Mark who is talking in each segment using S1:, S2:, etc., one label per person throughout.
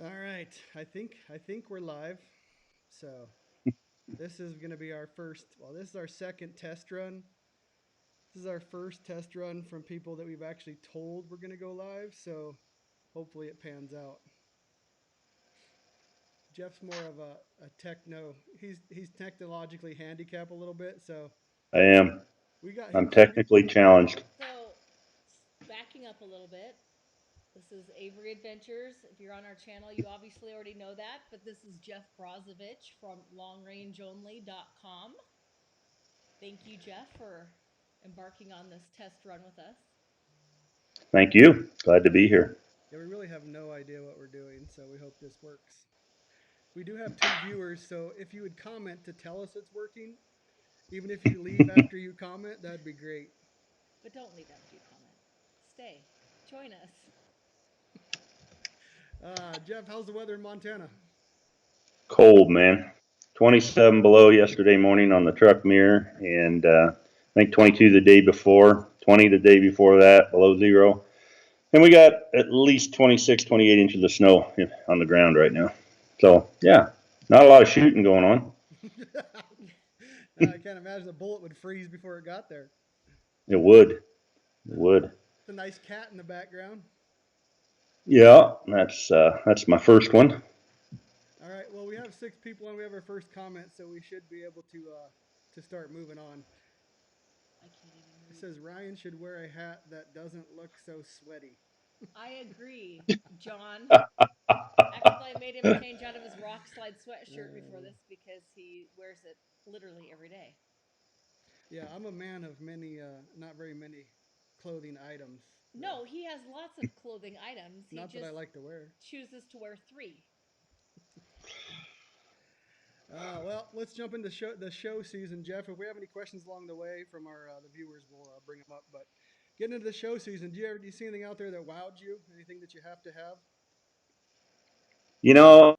S1: All right, I think we're live. So this is going to be our first. Well, this is our second test run. This is our first test run from people that we've actually told we're going to go live. So hopefully it pans out. Jeff's more of a techno. He's technologically handicapped a little bit. So
S2: I am.
S1: we got
S2: I'm
S1: him. So we
S2: technically challenged.
S3: So, backing up a little bit, this is Avery Adventures. If you're on our channel, you obviously already know that, but this is Jeff Brozovich from longrangeonly.com. Thank you, Jeff, for embarking on this test run with us.
S2: Thank you. Glad to be here.
S1: yeah, we really have no idea what we're doing. So we hope this works. We do have two viewers. So if you would comment to tell us it's working, even if you leave after you comment, that'd be great.
S3: But don't leave after you comment. Stay. Join us.
S1: Jeff, how's the weather in Montana?
S2: Cold, man. 27 below yesterday morning on the truck mirror, and I think 22 the day before, 20 the day before that, below zero. And we got at least 26, 28 inches of snow on the ground right now. So, yeah, not a lot of shooting going on.
S1: I can't imagine a bullet would freeze before it got there.
S2: It would. It would.
S1: It's a nice cat in the background.
S2: Yeah, that's my first one.
S1: All right. Well, we have six people and we have our first comment, so we should be able to start moving on.
S3: I can't even
S1: It
S3: move.
S1: says Ryan should wear a hat that doesn't look so sweaty.
S3: I agree, John. Actually, I made him change out of his rock slide sweatshirt before
S1: Uh,
S3: this because he wears it literally every day.
S1: yeah, I'm a man of many, not very many clothing items. So
S3: No, he has lots of clothing items. He
S1: not that I
S3: just
S1: like to wear.
S3: chooses to wear three.
S1: Well, let's jump into the show season, Jeff. If we have any questions along the way from our the viewers, we'll bring them up. But getting into the show season, do you see anything out there that wowed you? Anything that you have to have?
S2: You know,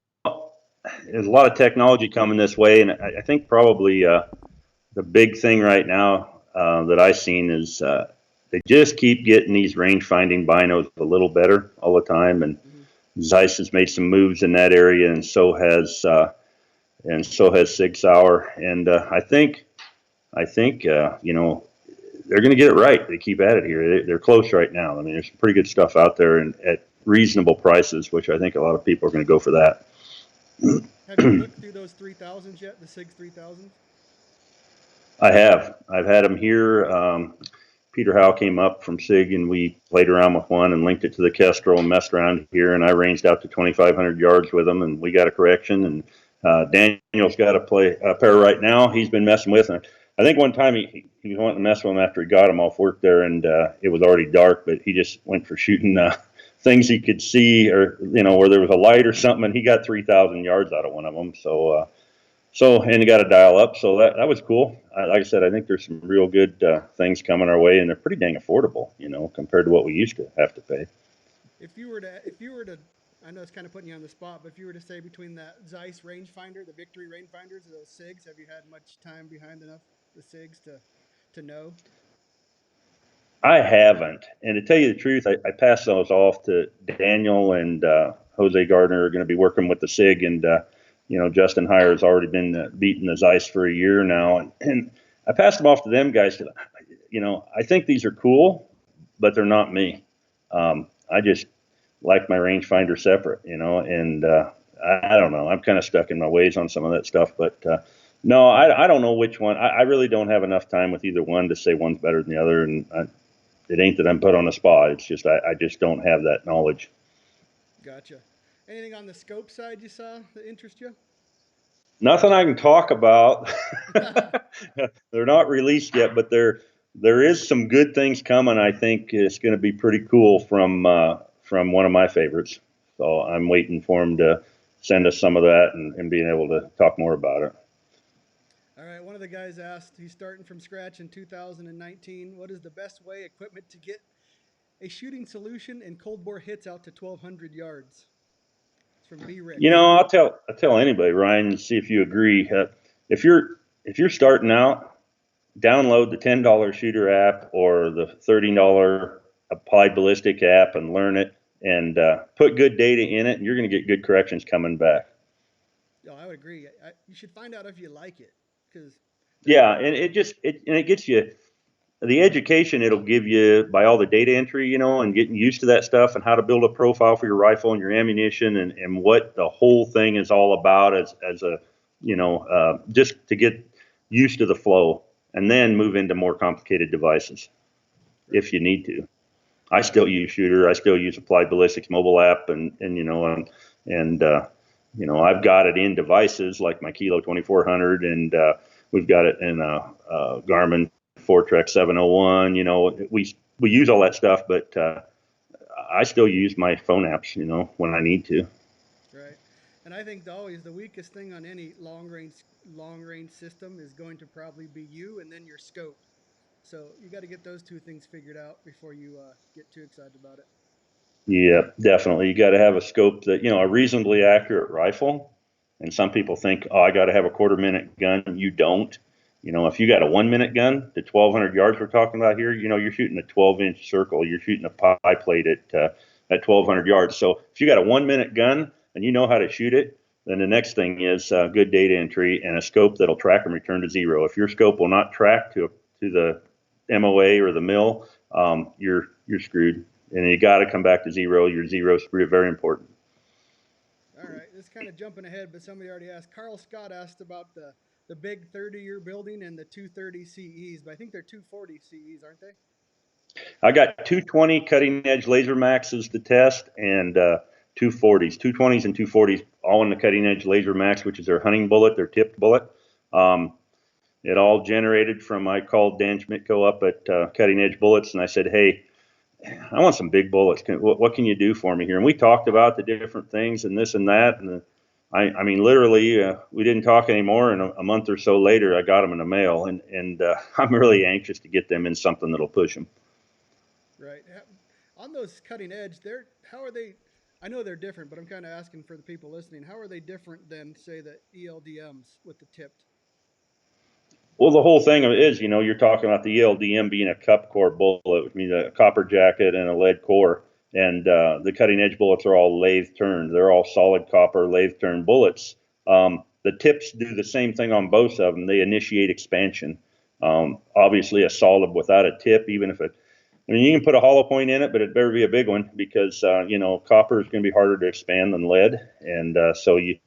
S2: there's a lot of technology coming this way, and I think probably the big thing right now that I've seen is they just keep getting these range finding binos a little better all the time, and
S1: Mm-hmm.
S2: Zeiss has made some moves in that area, and so has Sig Sauer, and I think you know they're going to get it right. They keep at it here. They're close right now. I mean, there's some pretty good stuff out there and at reasonable prices, which I think a lot of people are going to go for that.
S1: Have you looked through those 3000s yet? The Sigs 3000s?
S2: I have. I've had them here. Peter Howe came up from SIG and we played around with one and linked it to the Kestrel and messed around here. And I ranged out to 2,500 yards with them and we got a correction. And Daniel's got a pair right now. He's been messing with them. I think one time he was wanting to mess with them after he got them off work there and it was already dark, but he just went for shooting things he could see or, you know, where there was a light or something. And he got 3,000 yards out of one of them. So, and you got to dial up. So that was cool. Like I said, I think there's some real good things coming our way, and they're pretty dang affordable, you know, compared to what we used to have to pay.
S1: If you were to, I know it's kind of putting you on the spot, but if you were to say between that Zeiss rangefinder, the Victory rangefinders, and those Sigs, have you had much time behind enough the Sigs to know?
S2: I haven't, and to tell you the truth, I passed those off to Daniel and Jose Gardner are going to be working with the Sig, and you know Justin Heyer has already been beating the Zeiss for a year now, and I passed them off to them guys. You know, I think these are cool, but they're not me. I just like my rangefinder separate, you know, and I don't know. I'm kind of stuck in my ways on some of that stuff, but no, I don't know which one. I really don't have enough time with either one to say one's better than the other, and it ain't that I'm put on the spot. It's just I just don't have that knowledge.
S1: Gotcha. Anything on the scope side you saw that interest you?
S2: Nothing I can talk about. They're not released yet, but there is some good things coming. I think it's going to be pretty cool from one of my favorites. So I'm waiting for him to send us some of that and being able to talk more about it.
S1: All right, one of the guys asked, he's starting from scratch in 2019. What is the best way equipment to get a shooting solution and cold bore hits out to 1,200 yards? It's from B
S2: You
S1: Ricks.
S2: know, I'll tell anybody, Ryan, and see if you agree. If you're if you're starting out, download the $10 shooter app or the $30 applied ballistic app and learn it. and put good data in it, and you're going to get good corrections coming back.
S1: No, I would agree. You should find out if you like it, because
S2: Yeah, and it gets you the education it'll give you by all the data entry, and getting used to that stuff and how to build a profile for your rifle and your ammunition and what the whole thing is all about as a, just to get used to the flow and then move into more complicated devices if you need to. I still use Shooter. I still use Applied Ballistics mobile app, I've got it in devices like my Kilo 2400, and we've got it in a Garmin Fortrek 701. We use all that stuff, but I still use my phone apps, when I need to.
S1: right. And I think always the weakest thing on any long range system is going to probably be you and then your scope. So you got to get those two things figured out before you get too excited about it.
S2: Yeah, definitely. You got to have a scope that, a reasonably accurate rifle. And some people think, oh, I got to have a quarter-minute gun. You don't. If you got a 1-minute gun, the 1,200 yards we're talking about here, you're shooting a 12-inch circle. You're shooting a pie plate at 1,200 yards. So if you got a 1-minute gun and you know how to shoot it, then the next thing is good data entry and a scope that'll track and return to zero. If your scope will not track to the MOA or the mill, you're screwed. And you got to come back to zero. Your zero is very important.
S1: All right, this is kind of jumping ahead, but somebody already asked. Carl Scott asked about the big 30 you're building and the 230 CEs, but I think they're 240 CEs, aren't they?
S2: I got 220 cutting edge laser maxes to test and 240s, 220s and 240s, all in the cutting edge laser max, which is their hunting bullet, their tipped bullet. It all generated from, I called Dan Schmidtko up at Cutting Edge Bullets, and I said, hey, I want some big bullets. What can you do for me here? And we talked about the different things and this and that. And I mean, literally, we didn't talk anymore. And a month or so later, I got them in the mail. And I'm really anxious to get them in something that'll push them.
S1: Right. On those cutting edge, how are they? I know they're different, but I'm kind of asking for the people listening. How are they different than, say, the ELDMs with the tipped?
S2: Well, the whole thing of it is, you're talking about the ELDM being a cup core bullet, which means a copper jacket and a lead core. And the cutting edge bullets are all lathe turned. They're all solid copper lathe turned bullets. The tips do the same thing on both of them. They initiate expansion. Obviously, a solid without a tip, even if you can put a hollow point in it, but it better be a big one because, copper is going to be harder to expand than lead. And so you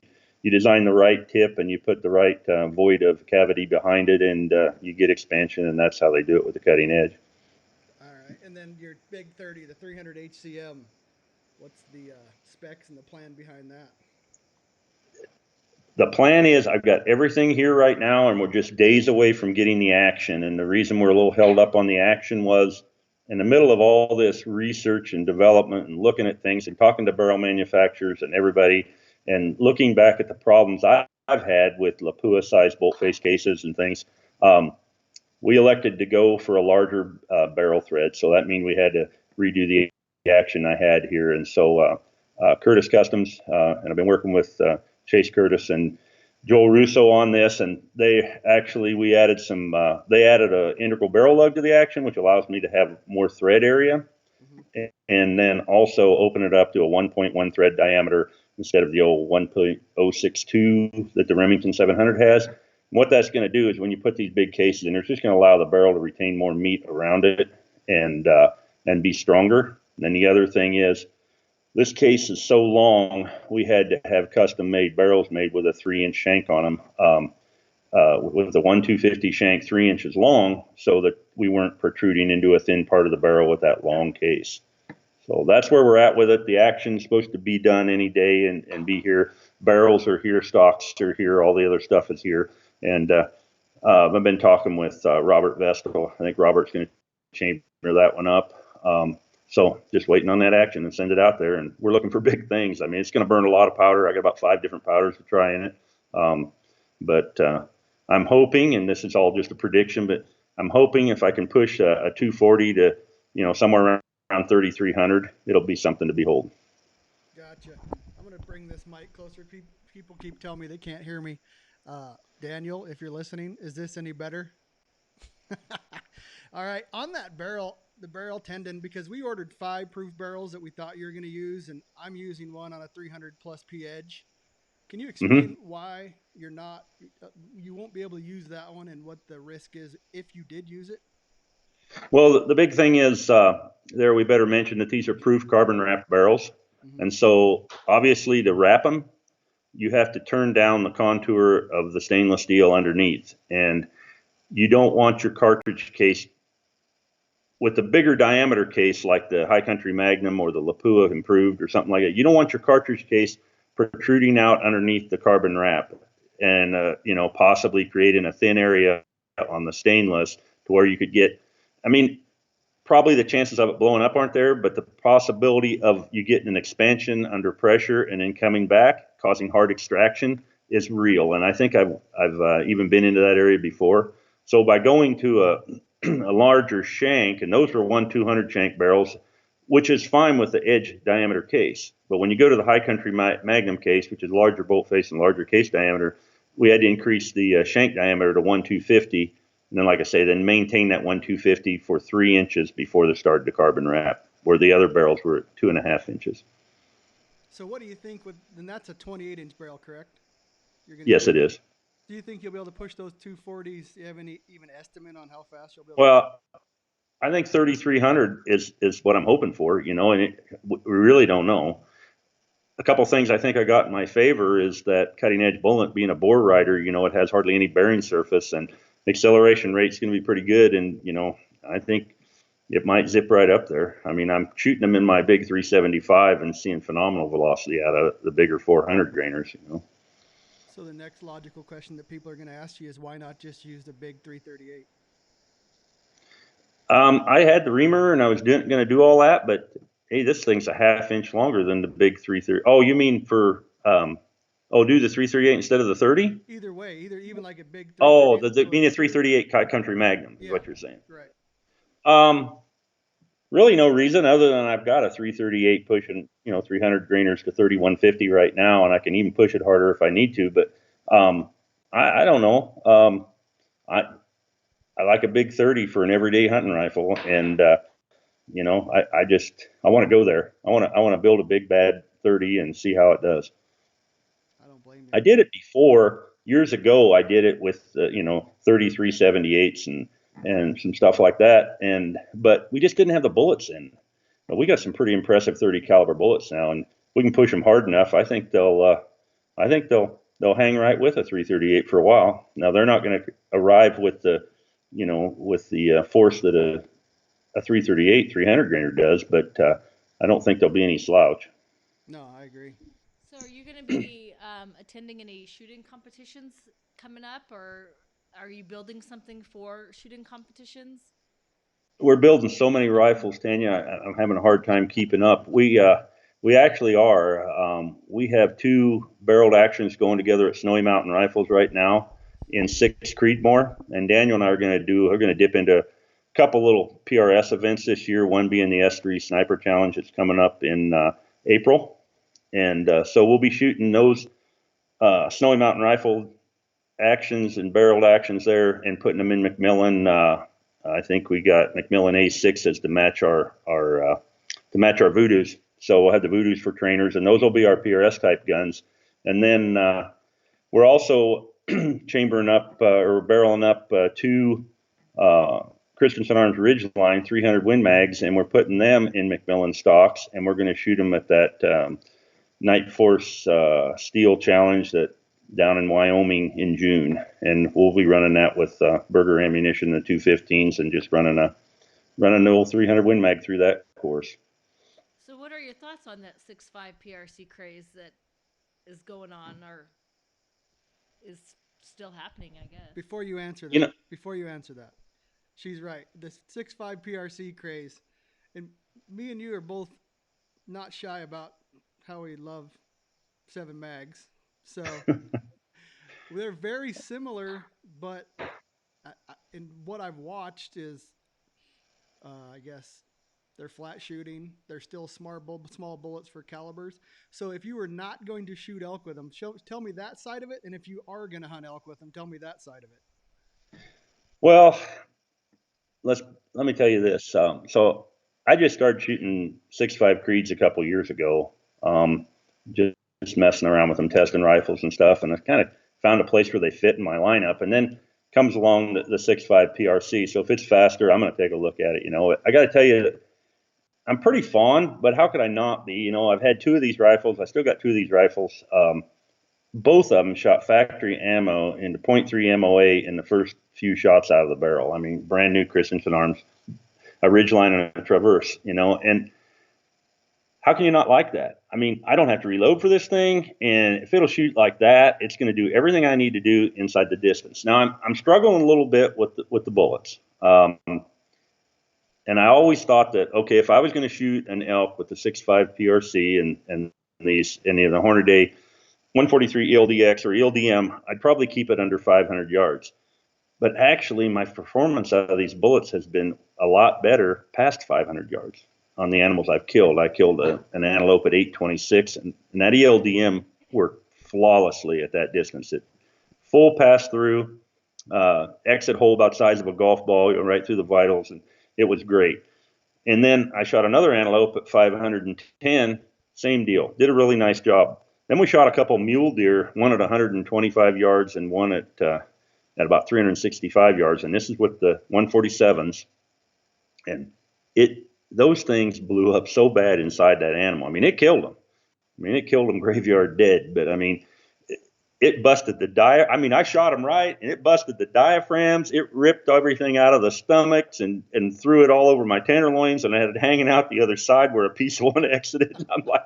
S2: design the right tip and you put the right void of cavity behind it, and you get expansion, and that's how they do it with the cutting edge.
S1: All right. And then your big 30, the 300 HCM, what's the specs and the plan behind that?
S2: The plan is I've got everything here right now, and we're just days away from getting the action. And the reason we're a little held up on the action was in the middle of all this research and development and looking at things and talking to barrel manufacturers and everybody and looking back at the problems I've had with Lapua size bolt face cases and things. We elected to go for a larger barrel thread. So that means we had to redo the action I had here. And so Curtis Customs, and I've been working with Chase Curtis and Joel Russo on this, and we added they added an integral barrel lug to the action, which allows me to have more thread area, and then also open it up to a 1.1 thread diameter instead of the old 1.062 that the Remington 700 has. And what that's going to do is when you put these big cases in, it's just going to allow the barrel to retain more meat around it and be stronger. And then the other thing is, this case is so long, we had to have custom-made barrels made with a 3-inch shank on them, with the 1/250 shank 3 inches long, so that we weren't protruding into a thin part of the barrel with that long case. So that's where we're at with it. The action's supposed to be done any day and be here. Barrels are here, stocks are here, all the other stuff is here. And I've been talking with Robert Vestal. I think Robert's going to chamber that one up. So just waiting on that action and send it out there. And we're looking for big things. I mean, it's going to burn a lot of powder. I got about 5 different powders to try in it. But I'm hoping, and this is all just a prediction, but I'm hoping if I can push a 240 to, somewhere around 3,300, it'll be something to behold.
S1: Gotcha. I'm going to bring this mic closer. People keep telling me they can't hear me. Daniel, if you're listening, is this any better? All right. On that barrel, the barrel tendon, because we ordered 5 proof barrels that we thought you were going to use, and I'm using one on a 300 plus P edge. Can you explain why you won't be able to use that one, and what the risk is if you did use it?
S2: Well, the big thing is there we better mention that these are proof carbon wrapped barrels. And so obviously to wrap them, you have to turn down the contour of the stainless steel underneath. And you don't want your cartridge case with the bigger diameter case like the High Country Magnum or the Lapua Improved or something like that. You don't want your cartridge case protruding out underneath the carbon wrap and, possibly creating a thin area on the stainless to where you could get, I mean, probably the chances of it blowing up aren't there, but the possibility of you getting an expansion under pressure and then coming back, causing hard extraction, is real. And I think I've even been into that area before. So by going to a larger shank, and those were 1/200 shank barrels, which is fine with the edge diameter case. But when you go to the High Country Magnum case, which is larger bolt face and larger case diameter, we had to increase the shank diameter to 1/250. And then, like I say, then maintain that 1/250 for 3 inches before they started the carbon wrap, where the other barrels were at 2.5 inches.
S1: So what do you think then that's a 28-inch barrel, correct?
S2: Yes, it is.
S1: Do you think you'll be able to push those 240s? Do you have any even estimate on how fast you'll be able
S2: Well, I think 3,300 is what I'm hoping for, and we really don't know. A couple things I think I got in my favor is that cutting edge bullet, being a bore rider, it has hardly any bearing surface, and the acceleration rate's going to be pretty good. And, I think it might zip right up there. I mean, I'm shooting them in my big 375 and seeing phenomenal velocity out of the bigger 400 grainers,
S1: So the next logical question that people are going to ask you is, why not just use the big 338?
S2: I had the reamer and I was going to do all that, but hey, this thing's a 1/2 inch longer than the big 330. Oh, you mean for do the 338 instead of the 30?
S1: Either way, even like a big 338.
S2: Oh, the being a 338 Country Magnum is what you're saying.
S1: Right.
S2: Really no reason other than I've got a 338 pushing, 300 grainers to 3150 right now, and I can even push it harder if I need to. But I don't know. I like a big 30 for an everyday hunting rifle, and I want to go there. I want to build a big bad 30 and see how it does.
S1: I don't blame you.
S2: I did it before years ago. I did it with 3378s and some stuff like that, but we just didn't have the bullets in. But we got some pretty impressive 30 caliber bullets now, and we can push them hard enough. I think they'll hang right with a 338 for a while. Now they're not going to arrive with the force that a 338 300 grainer does, but I don't think there'll be any slouch.
S1: No, I agree.
S3: So are you going to be attending any shooting competitions coming up, or are you building something for shooting competitions?
S2: We're building so many rifles, Tanya. I'm having a hard time keeping up. We actually are. We have 2 barreled actions going together at Snowy Mountain Rifles right now in 6 Creedmoor, and Daniel and I are going to dip into a couple little PRS events this year. One being the S3 Sniper Challenge that's coming up in April, and so we'll be shooting those Snowy Mountain Rifle actions and barreled actions there and putting them in McMillan. I think we got McMillan A6s to match our Voodoos. So we'll have the Voodoos for trainers, and those will be our PRS type guns. And then we're also chambering up or barreling up 2 Christensen Arms Ridgeline 300 Win Mags, and we're putting them in McMillan stocks, and we're going to shoot them at that Night Force Steel Challenge that down in Wyoming in June, and we'll be running that with Burger ammunition, the 215s, and just running the old 300 Win Mag through that course.
S3: So what are your thoughts on that 6.5 PRC craze that is going on, or is still happening, I guess?
S1: Before you answer that, she's right. The 6.5 PRC craze, and me and you are both not shy about how we love 7 mags. So they're very similar, but in what I've watched is, I guess, they're flat shooting. They're still small bullets for calibers. So if you were not going to shoot elk with them, tell me that side of it. And if you are going to hunt elk with them, tell me that side of it.
S2: Well, let me tell you this. So I just started shooting 6.5 Creeds a couple years ago. Um, just messing around with them, testing rifles and stuff, and I kind of found a place where they fit in my lineup. And then comes along the 6.5 PRC. So if it's faster, I'm going to take a look at it. I got to tell you, I'm pretty fond, but how could I not be? I've had two of these rifles. I still got two of these rifles. Both of them shot factory ammo into .3 MOA in the first few shots out of the barrel. I mean, brand new Christensen Arms, a Ridgeline and a Traverse, and how can you not like that? I mean, I don't have to reload for this thing, and if it'll shoot like that, it's going to do everything I need to do inside the distance. Now, I'm struggling a little bit with the bullets, and I always thought that, okay, if I was going to shoot an elk with the 6.5 PRC and the Hornady 143 ELDX or ELDM, I'd probably keep it under 500 yards. But actually, my performance out of these bullets has been a lot better past 500 yards on the animals I've killed. I killed an antelope at 826, and that ELDM worked flawlessly at that distance. It full pass through, exit hole about the size of a golf ball, right through the vitals, and it was great. And then I shot another antelope at 510, same deal. Did a really nice job. Then we shot a couple mule deer, one at 125 yards and one at about 365 yards. And this is with the 147s. And those things blew up so bad inside that animal. I mean, it killed them. It killed them graveyard dead. But I mean, it busted the I shot them right, and it busted the diaphragms. It ripped everything out of the stomachs and threw it all over my tenderloins, and I had it hanging out the other side where a piece of one exited. I'm like,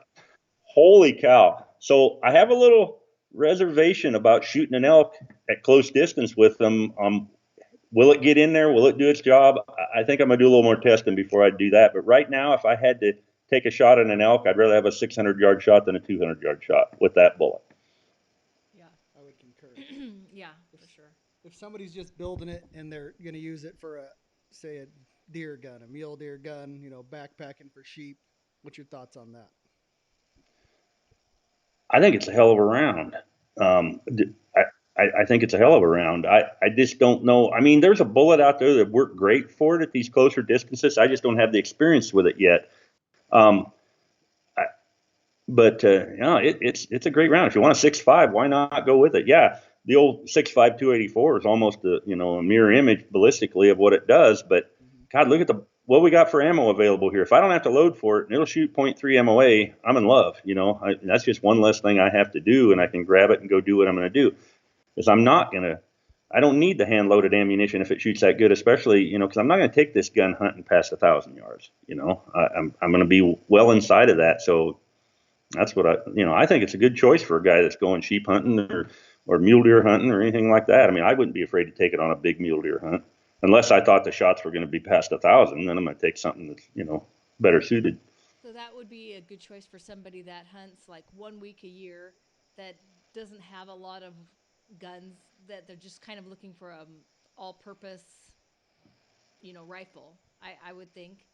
S2: holy cow. So I have a little reservation about shooting an elk at close distance with them. Will it get in there? Will it do its job? I think I'm going to do a little more testing before I do that. But right now, if I had to take a shot at an elk, I'd rather have a 600-yard shot than a 200-yard shot with that bullet.
S1: Yeah, I would concur.
S3: Yeah, for sure.
S1: If somebody's just building it and they're going to use it for say a deer gun, a mule deer gun, backpacking for sheep, what's your thoughts on that?
S2: I think it's a hell of a round. I think it's a hell of a round. I just don't know. I mean, there's a bullet out there that worked great for it at these closer distances. I just don't have the experience with it yet. It's a great round. If you want a 6.5, why not go with it? Yeah, the old 6.5 284 is almost a mirror image ballistically of what it does. But God, look at what we got for ammo available here. If I don't have to load for it and it'll shoot .3 MOA, I'm in love. That's just one less thing I have to do, and I can grab it and go do what I'm going to do. Because I don't need the hand loaded ammunition if it shoots that good, especially, because I'm not going to take this gun hunting past 1,000 yards. I'm going to be well inside of that. So that's what I think it's a good choice for a guy that's going sheep hunting or mule deer hunting or anything like that. I mean, I wouldn't be afraid to take it on a big mule deer hunt. Unless I thought the shots were going to be past 1,000, then I'm going to take something that's, better suited.
S3: So that would be a good choice for somebody that hunts like 1 week a year that doesn't have a lot of guns, that they're just kind of looking for a all-purpose, rifle. I would think.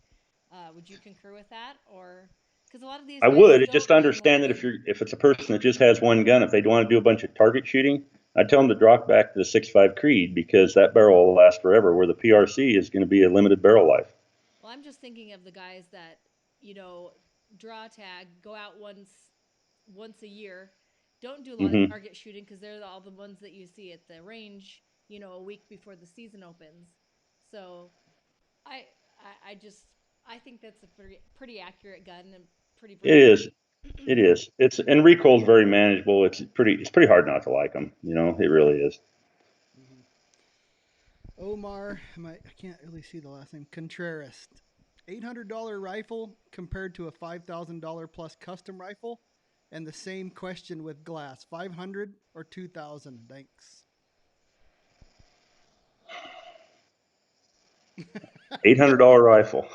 S3: Would you concur with that, or because a lot of these?
S2: I would just understand that if it's a person that just has one gun, if they want to do a bunch of target shooting, I'd tell them to drop back to the 6.5 Creed because that barrel will last forever, where the PRC is going to be a limited barrel life.
S3: Well, I'm just thinking of the guys that, draw tag, go out once a year, don't do a lot of target shooting because they're all the ones that you see at the range, a week before the season opens. So I think that's a pretty accurate gun and pretty.
S2: It is. It is. And recoil's very manageable. It's pretty hard not to like them. It really is.
S1: Omar, I can't really see the last name. Contreras, $800 rifle compared to a $5,000 plus custom rifle, and the same question with glass: 500 or 2,000? Thanks.
S2: $800 rifle.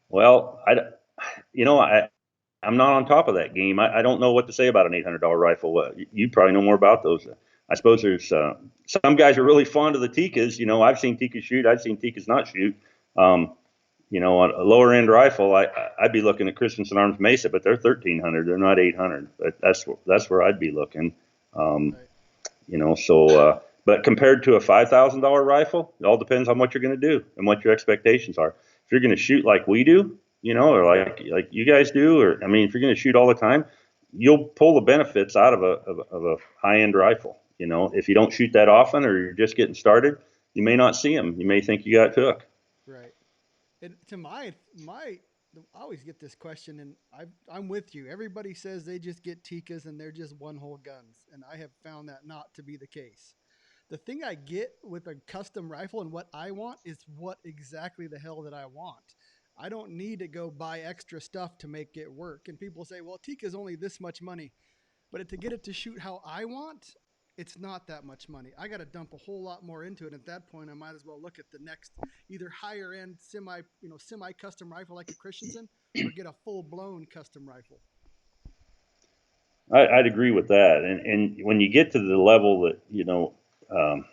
S2: Well, I'm not on top of that game. I don't know what to say about an $800 rifle. You probably know more about those. I suppose there's some guys are really fond of the Tikas. I've seen Tikas shoot. I've seen Tikas not shoot. On a lower end rifle, I'd be looking at Christensen Arms Mesa, but they're 1,300. They're not 800. But that's where I'd be looking. Right. But compared to a $5,000 rifle, it all depends on what you're going to do and what your expectations are. If you're going to shoot like we do, or like you guys do, or I mean, if you're going to shoot all the time, you'll pull the benefits out of a high end rifle. If you don't shoot that often or you're just getting started, you may not see them. You may think you got took.
S1: Right. And to I always get this question, and I'm with you. Everybody says they just get Tikas and they're just one hole guns, and I have found that not to be the case. The thing I get with a custom rifle and what I want is what exactly the hell that I want. I don't need to go buy extra stuff to make it work. And people say, well, Tika's only this much money. But to get it to shoot how I want, it's not that much money. I got to dump a whole lot more into it. At that point, I might as well look at the next either higher end semi custom rifle like a Christensen, or get a full blown custom rifle.
S2: I'd agree with that. And when you get to the level that,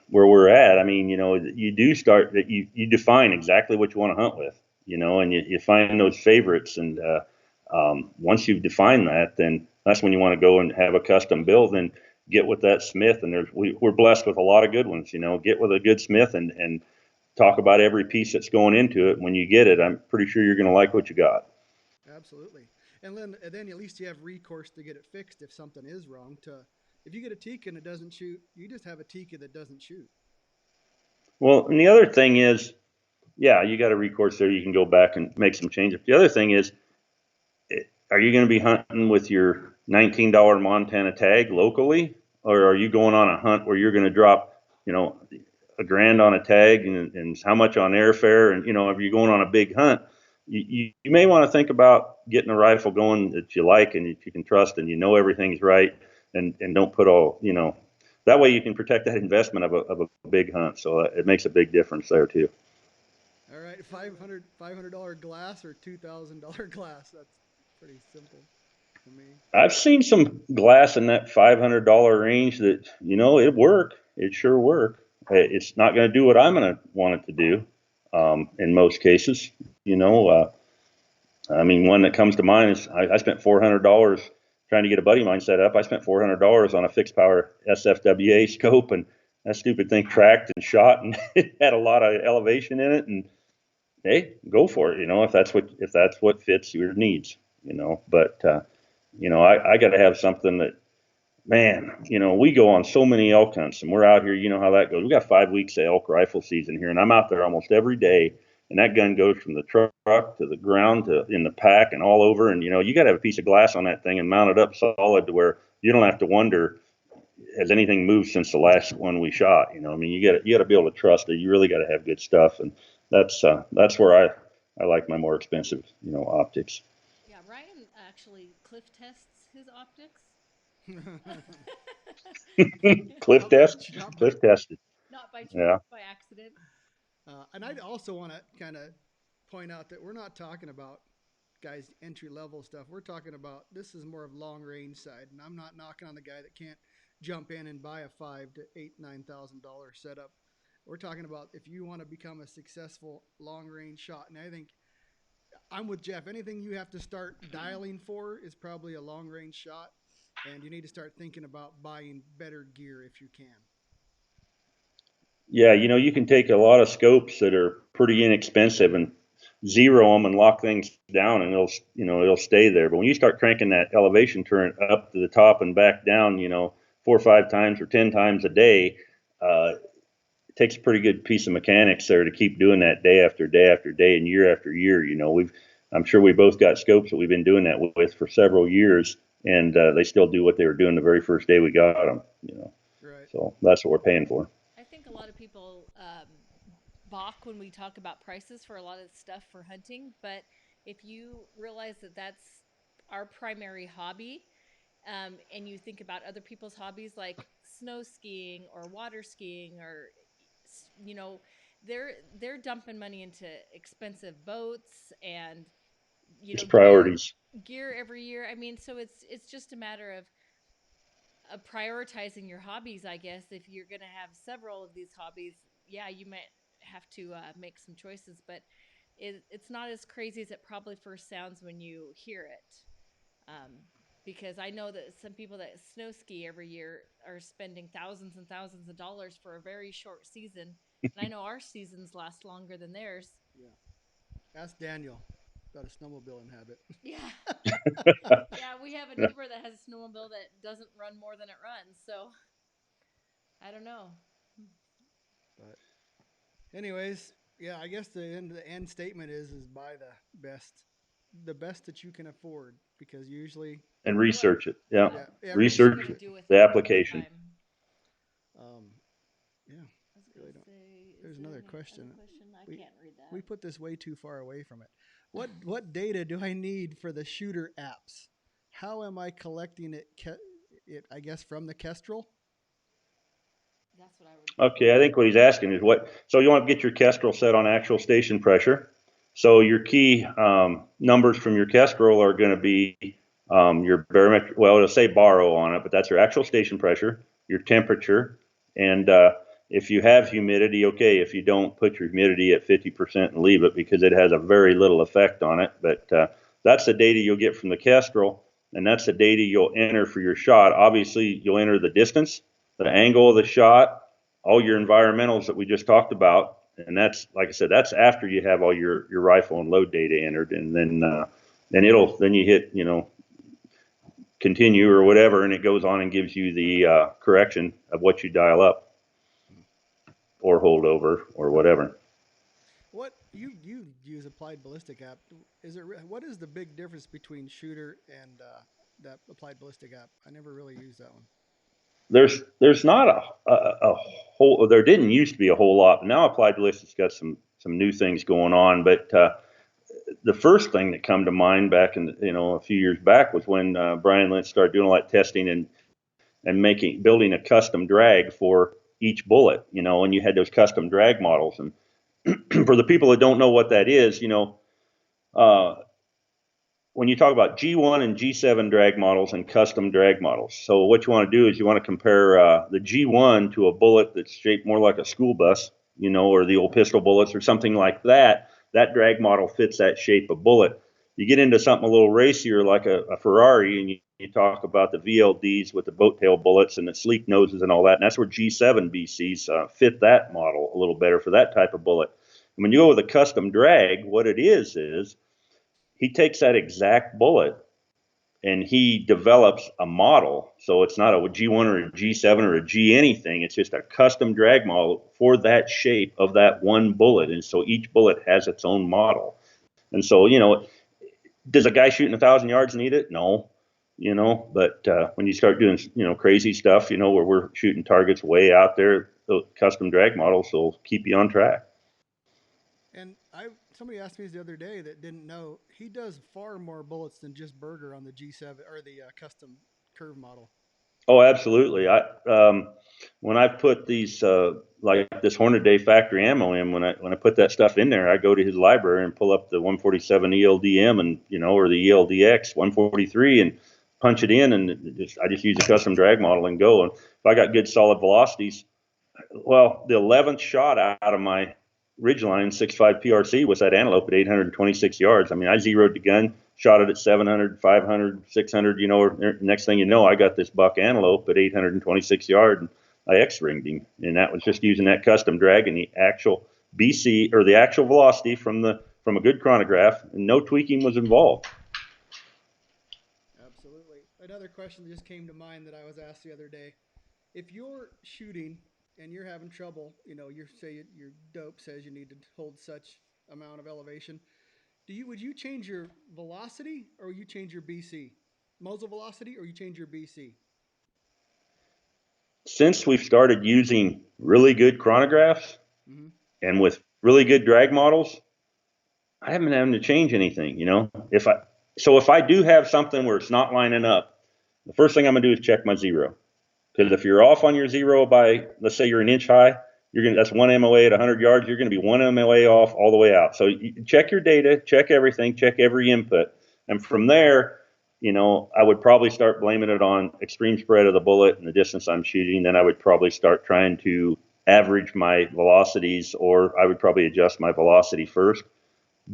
S2: where we're at, I mean, you do start that you define exactly what you want to hunt with, and you find those favorites. And once you've defined that, then that's when you want to go and have a custom build and get with that smith. And we're blessed with a lot of good ones, get with a good smith and talk about every piece that's going into it. When you get it, I'm pretty sure you're going to like what you got.
S1: Absolutely. And then at least you have recourse to get it fixed if something is wrong. If you get a Tika and it doesn't shoot, you just have a Tika that doesn't shoot.
S2: Well, and the other thing is, yeah, you got a recourse there. You can go back and make some changes. The other thing is, are you going to be hunting with your $19 Montana tag locally, or are you going on a hunt where you're going to drop, $1,000 on a tag and how much on airfare? And, if you're going on a big hunt, you may want to think about getting a rifle going that you like and that you can trust and everything's right, and don't put all, that way you can protect that investment of a big hunt. So it makes a big difference there too.
S1: All right, $500 glass or $2,000 glass. That's pretty simple for me.
S2: I've seen some glass in that $500 range that, it work. It sure work. It's not going to do what I'm going to want it to do. In most cases, I mean, one that comes to mind is I spent $400 trying to get a buddy of mine set up. I spent $400 on a fixed power SFWA scope, and that stupid thing cracked and shot, and it had a lot of elevation in it. And hey, go for it. If that's what fits your needs. But I got to have something that, man, we go on so many elk hunts and we're out here, how that goes. We got 5 weeks of elk rifle season here, and I'm out there almost every day. And that gun goes from the truck to the ground to in the pack and all over. And, you got to have a piece of glass on that thing and mount it up solid to where you don't have to wonder, has anything moved since the last one we shot? I mean, you got to be able to trust it. You really got to have good stuff. And that's where I like my more expensive, optics.
S3: Yeah, Ryan actually cliff tests his optics.
S2: Cliff tested.
S3: Not by choice,
S2: Yeah.
S3: by accident.
S1: And I also want to kind of point out that we're not talking about guys entry level stuff. We're talking about, this is more of long range side, and I'm not knocking on the guy that can't jump in and buy a $5,000 to $9,000 setup. We're talking about if you want to become a successful long range shot, and I think I'm with Jeff. Anything you have to start dialing for is probably a long range shot, and you need to start thinking about buying better gear if you can.
S2: Yeah, you can take a lot of scopes that are pretty inexpensive and zero them and lock things down, and it'll stay there. But when you start cranking that elevation turret up to the top and back down, 4 or 5 times or 10 times a day, it takes a pretty good piece of mechanics there to keep doing that day after day after day and year after year. I'm sure we both got scopes that we've been doing that with for several years, and they still do what they were doing the very first day we got them.
S1: Right.
S2: So that's what we're paying for.
S3: I think a lot of people balk when we talk about prices for a lot of stuff for hunting, but if you realize that that's our primary hobby, and you think about other people's hobbies like snow skiing or water skiing, or they're dumping money into expensive boats and
S2: It's priorities.
S3: gear every year. I mean, so it's just a matter of prioritizing your hobbies, I guess. If you're going to have several of these hobbies, yeah, you might have to make some choices, but it's not as crazy as it probably first sounds when you hear it. because I know that some people that snow ski every year are spending thousands and thousands of dollars for a very short season. And I know our seasons last longer than theirs.
S1: Yeah. Ask Daniel about a snowmobiling habit.
S3: Yeah. Yeah, we have a neighbor that has a snowmobile that doesn't run more than it runs. So I don't know.
S1: But anyways, yeah, I guess the end statement is buy the best that you can afford, because usually,
S2: And research it. Yeah.
S3: What,
S1: yeah,
S3: what you're
S2: Research
S3: going
S1: research
S3: to
S1: it.
S3: do with
S2: the
S3: it over
S2: application.
S3: time.
S1: Um, yeah,
S3: I was
S1: really
S3: going to
S1: don't.
S3: say,
S1: There's
S3: is there
S1: another
S3: any
S1: question.
S3: other question? I
S1: We
S3: can't read that.
S1: we put this way too far away from it. What data do I need for the shooter apps? How am I collecting it? I guess from the Kestrel.
S3: That's what I would do.
S2: Okay, I think what he's asking is so you want to get your Kestrel set on actual station pressure. So your key numbers from your Kestrel are going to be your barometric, well, it'll say baro on it, but that's your actual station pressure, your temperature, and if you have humidity, okay. If you don't, put your humidity at 50% and leave it, because it has a very little effect on it. But that's the data you'll get from the Kestrel, and that's the data you'll enter for your shot. Obviously, you'll enter the distance, the angle of the shot, all your environmentals that we just talked about. And that's, like I said, that's after you have all your rifle and load data entered. And then you hit, continue or whatever, and it goes on and gives you the correction of what you dial up or hold over or whatever.
S1: What you use applied ballistic app? What is the big difference between shooter and that applied ballistic app? I never really used that one.
S2: There's not a whole, there didn't used to be a whole lot. Now applied ballistics got some new things going on, but the first thing that come to mind back in a few years back was when Brian Lynch started doing all that testing and building a custom drag for each bullet, and you had those custom drag models. And for the people that don't know what that is, uh, when you talk about G1 and G7 drag models and custom drag models, so what you want to do is you want to compare the G1 to a bullet that's shaped more like a school bus, or the old pistol bullets or something like that. That drag model fits that shape of bullet. You get into something a little racier like a Ferrari, and you talk about the VLDs with the boat tail bullets and the sleek noses and all that, and that's where G7 BCs fit that model a little better for that type of bullet. And when you go with a custom drag, what it is he takes that exact bullet and he develops a model. So it's not a G1 or a G7 or a G anything. It's just a custom drag model for that shape of that one bullet. And so each bullet has its own model. And so, does a guy shooting 1,000 yards need it? No. But when you start doing, crazy stuff, where we're shooting targets way out there, the custom drag models will keep you on track.
S1: And somebody asked me the other day that didn't know, he does far more bullets than just Burger on the G7 or the custom curve model.
S2: Oh, absolutely. When I put these like this Hornady factory ammo in, when I put that stuff in there, I go to his library and pull up the 147 ELDM and or the ELDX 143 and punch it in, and I just use a custom drag model and go. And if I got good solid velocities, well, the 11th shot out of my Ridgeline 6.5 PRC was that antelope at 826 yards. I mean, I zeroed the gun, shot it at 700, 500, 600. Next thing you know, I got this buck antelope at 826 yards, and I X-ringed him. And that was just using that custom drag and the actual BC or the actual velocity from a good chronograph, and no tweaking was involved.
S1: Absolutely. Another question that just came to mind that I was asked the other day: if you're shooting and you're having trouble, your dope says you need to hold such amount of elevation, would you change your velocity or you change your BC? Muzzle velocity or you change your BC?
S2: Since we've started using really good chronographs and with really good drag models, I haven't been having to change anything. If I do have something where it's not lining up, the first thing I'm gonna do is check my zero. Because if you're off on your zero by, let's say you're an inch high, that's one MOA at 100 yards. You're gonna be one MOA off all the way out. So you check your data, check everything, check every input, and from there, I would probably start blaming it on extreme spread of the bullet and the distance I'm shooting. Then I would probably start trying to average my velocities, or I would probably adjust my velocity first.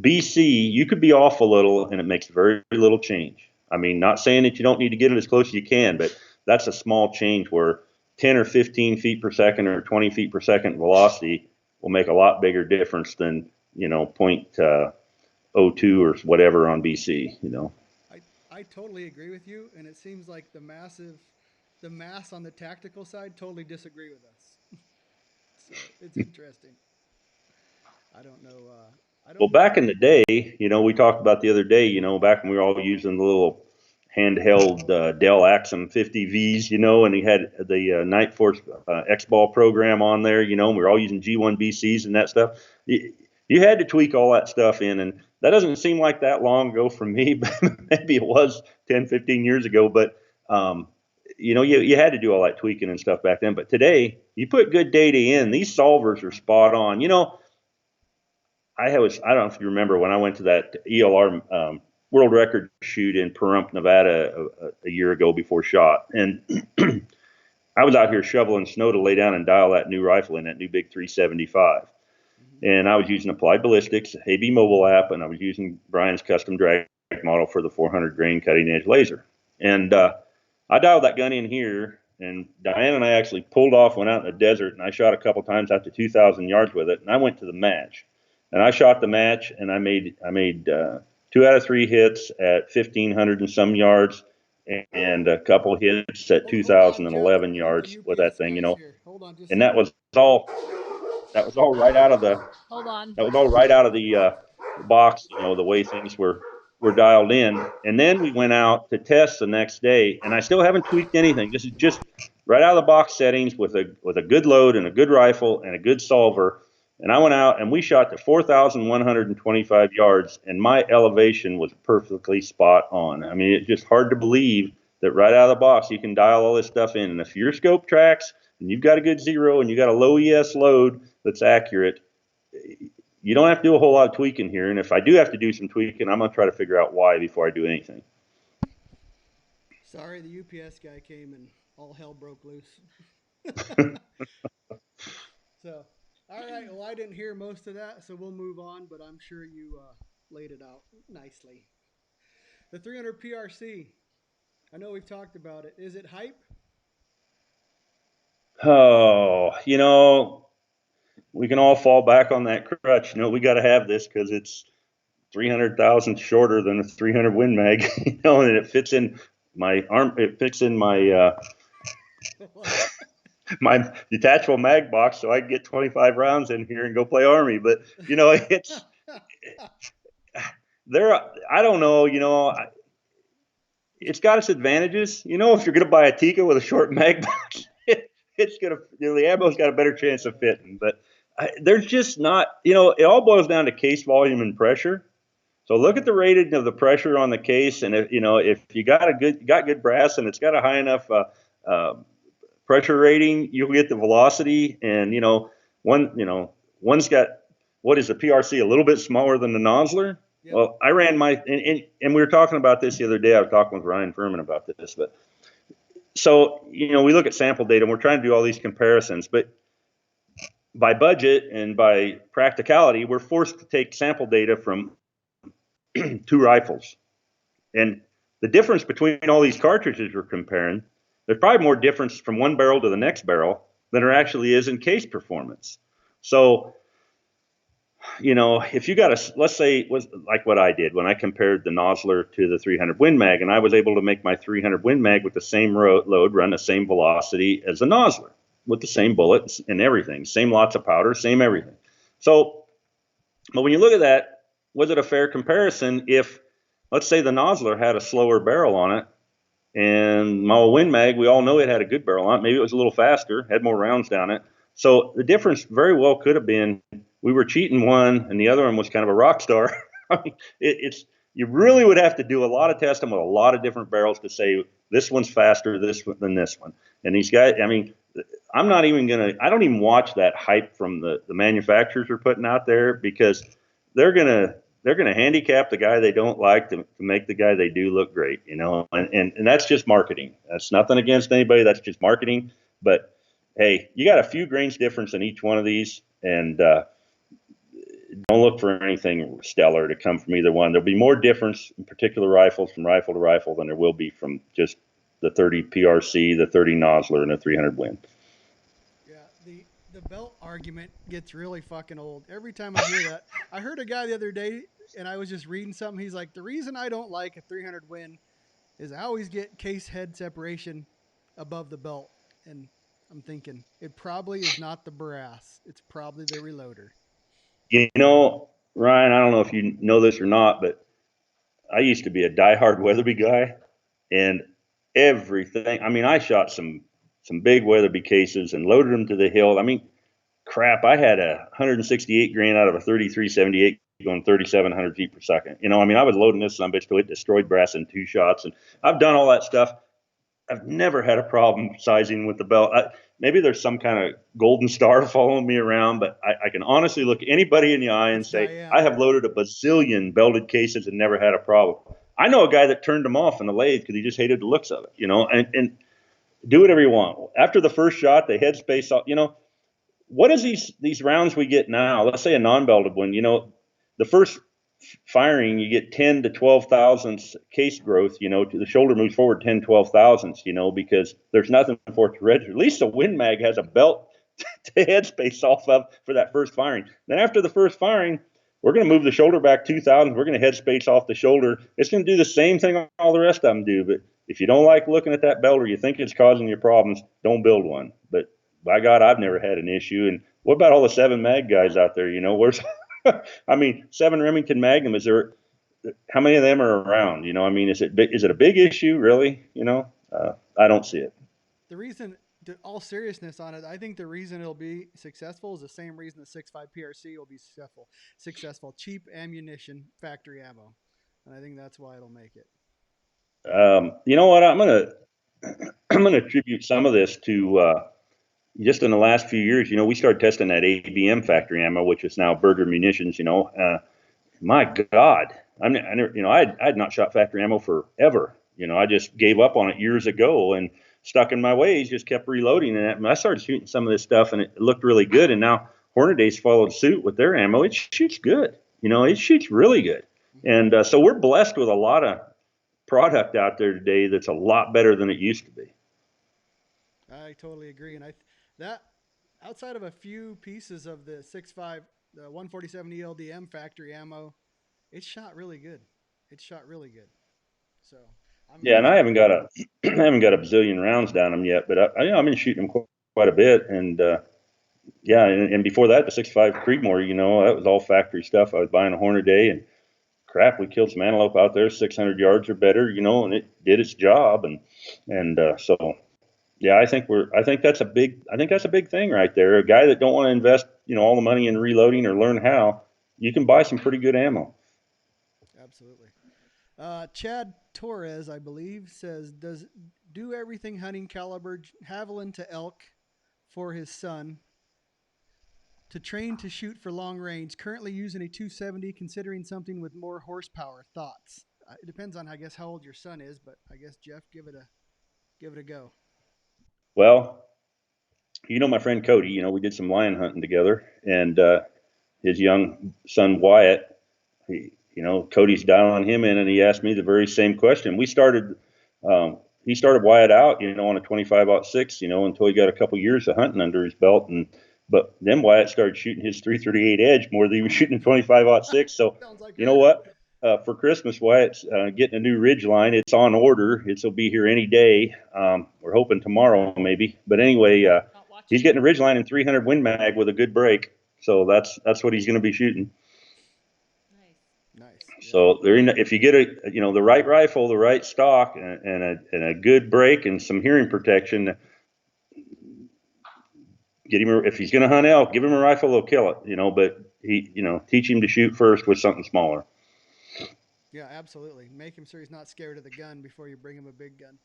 S2: BC, you could be off a little and it makes very little change. I mean, not saying that you don't need to get it as close as you can, but that's a small change where 10 or 15 feet per second or 20 feet per second velocity will make a lot bigger difference than, point 0.02 or whatever on BC,
S1: I totally agree with you, and it seems like the mass on the tactical side totally disagree with us. So it's interesting. I don't know. I
S2: Well,
S1: don't know.
S2: back in the day, we talked about the other day, back when we were all using the little handheld Dell Axum 50Vs, and he had the Night Force X-Ball program on there, and we were all using G1BCs and that stuff. You had to tweak all that stuff in, and that doesn't seem like that long ago for me, but maybe it was 10, 15 years ago. But, you had to do all that tweaking and stuff back then. But today, you put good data in, these solvers are spot on. I don't know if you remember when I went to that ELR world record shoot in Pahrump, Nevada a year ago before shot. And I was out here shoveling snow to lay down and dial that new rifle in, that new big 375. And I was using Applied Ballistics, AB mobile app, and I was using Brian's custom drag model for the 400 grain cutting edge laser. And I dialed that gun in here, and Diane and I actually pulled off, went out in the desert, and I shot a couple times out to 2,000 yards with it. And I went to the match. And I shot the match, and I made 2 out of 3 hits at 1,500 and some yards, and a couple hits at
S1: Hold on, Jeff.
S2: 2,011
S1: I think the
S2: yards with that
S1: UPS
S2: thing,
S1: guy's here. Hold on, just a
S2: And
S1: second.
S2: that was all right out of the
S3: Hold on.
S2: that was all right out of the box, the way things were dialed in. And then we went out to test the next day, and I still haven't tweaked anything. This is just right out of the box settings with a good load and a good rifle and a good solver. And I went out and we shot to 4,125 yards, and my elevation was perfectly spot on. I mean, it's just hard to believe that right out of the box you can dial all this stuff in. And if your scope tracks and you've got a good zero and you got a low ES load that's accurate, you don't have to do a whole lot of tweaking here. And if I do have to do some tweaking, I'm going to try to figure out why before I do anything.
S1: Sorry, the UPS guy came and all hell broke loose. So, all right. Well, I didn't hear most of that, so we'll move on, but I'm sure you laid it out nicely. The 300 PRC. I know we've talked about it. Is it hype?
S2: Oh, we can all fall back on that crutch. We got to have this because it's 300,000 shorter than a 300 Win Mag, and it fits in my arm. It fits in my my detachable mag box, so I can get 25 rounds in here and go play Army. But it's there. I don't know. It's got its advantages. If you're going to buy a Tikka with a short mag box, it's gonna the ammo's got a better chance of fitting. But there's just not. It all boils down to case volume and pressure. So look at the rating of the pressure on the case, and if you got good brass and it's got a high enough pressure rating, you'll get the velocity. And one's got, what is the PRC, a little bit smaller than the Nosler. Yep. Well, I ran my and we were talking about this the other day. I was talking with Ryan Furman about this, but so we look at sample data and we're trying to do all these comparisons, but by budget and by practicality, we're forced to take sample data from 2 rifles. And the difference between all these cartridges we're comparing, there's probably more difference from one barrel to the next barrel than there actually is in case performance. So, if you got let's say it was like what I did when I compared the Nosler to the 300 Win Mag, and I was able to make my 300 Win Mag with the same load run the same velocity as the Nosler with the same bullets and everything, same lots of powder, same everything. So, but when you look at that, was it a fair comparison if, let's say, the Nosler had a slower barrel on it, and my Win Mag, we all know it had a good barrel on it. Maybe it was a little faster, had more rounds down it. So the difference very well could have been we were cheating one, and the other one was kind of a rock star. I mean, you really would have to do a lot of testing with a lot of different barrels to say this one's faster than this one. And these guys, I mean, I don't even watch that hype from the manufacturers are putting out there, because they're gonna handicap the guy they don't like to make the guy they do look great, and that's just marketing. That's nothing against anybody. That's just marketing. But hey, you got a few grains difference in each one of these, and don't look for anything stellar to come from either one. There'll be more difference in particular rifles from rifle to rifle than there will be from just the 30 PRC, the 30 Nosler, and the 300 Win.
S1: Yeah, the belt argument gets really fucking old. Every time I hear that, I heard a guy the other day, and I was just reading something. He's like, the reason I don't like a 300 Win is I always get case head separation above the belt, and I'm thinking it probably is not the brass; it's probably the reloader.
S2: You know, Ryan, I don't know if you know this or not, but I used to be a diehard Weatherby guy, and everything. I mean, I shot some big Weatherby cases and loaded them to the hill. I mean, crap, I had a 168 grain out of a 3378 going 3,700 feet per second. You know, I mean, I was loading this son bitch till it destroyed brass in 2 shots, and I've done all that stuff. I've never had a problem sizing with the belt. Maybe there's some kind of golden star following me around, but I can honestly look anybody in the eye and say, I have loaded a bazillion belted cases and never had a problem. I know a guy that turned them off in the lathe because he just hated the looks of it, you know, and do whatever you want. After the first shot, the headspace, you know, what is these rounds we get now? Let's say a non-belted one, you know, the first firing, you get 10 to 12 thousandths case growth, you know, the shoulder moves forward 10, 12 thousandths, you know, because there's nothing for it to register. At least the Win Mag has a belt to headspace off of for that first firing. Then after the first firing, we're going to move the shoulder back 2,000. We're going to headspace off the shoulder. It's going to do the same thing all the rest of them do. But if you don't like looking at that belt or you think it's causing you problems, don't build one. But by God, I've never had an issue. And what about all the 7 mag guys out there? You know, where's I mean, 7 Remington Magnum, is there, how many of them are around? You know, I mean, is it a big issue, really? You know, I don't see it.
S1: The reason, to all seriousness on it, I think the reason it'll be successful is the same reason the 6.5 PRC will be successful. Cheap ammunition, factory ammo. And I think that's why it'll make it.
S2: You know what? I'm gonna attribute some of this to just in the last few years. You know, we started testing that ABM factory ammo, which is now Berger Munitions. You know, my God, I never, you know, I'd not shot factory ammo forever. You know, I just gave up on it years ago and stuck in my ways, just kept reloading. And I started shooting some of this stuff, and it looked really good. And now Hornadays followed suit with their ammo. It shoots good. You know, it shoots really good. And so we're blessed with a lot of product out there today that's a lot better than it used to be.
S1: I totally agree, and that outside of a few pieces of the 6.5, the 147 ELDM factory ammo, it shot really good. It shot really good. So
S2: yeah, and I haven't got a I haven't got a bazillion rounds down them yet, but I've been shooting them quite a bit, and yeah, and before that, the 6.5 Creedmoor, you know, that was all factory stuff. I was buying a Hornaday, and crap, we killed some antelope out there, 600 yards or better, you know, and it did its job, and so yeah, I think that's a big thing right there. A guy that don't want to invest, you know, all the money in reloading or learn how, you can buy some pretty good ammo.
S1: Absolutely. Chad Torres, I believe, says, do everything hunting caliber javelin to elk for his son to train to shoot for long range. Currently using a 270, considering something with more horsepower. Thoughts? It depends on, I guess, how old your son is, but I guess Jeff, give it a go.
S2: Well, you know my friend Cody. You know, we did some lion hunting together, and his young son Wyatt. You know, Cody's dialing him in, and he asked me the very same question. He started Wyatt out, you know, on a 25-06, you know, until he got a couple years of hunting under his belt, but then Wyatt started shooting his 338 Edge more than he was shooting a 25-06. So, like you know what? For Christmas, Wyatt's getting a new Ridgeline. It's on order. It'll be here any day. We're hoping tomorrow, maybe. But anyway, he's getting a Ridgeline and 300 Win Mag with a good break. So that's what he's going to be shooting.
S1: Nice.
S2: So if you get the right rifle, the right stock, and a good break and some hearing protection, get him. If he's going to hunt elk, give him a rifle, they'll kill it. You know, but teach him to shoot first with something smaller.
S1: Yeah, absolutely. Make him sure he's not scared of the gun before you bring him a big gun.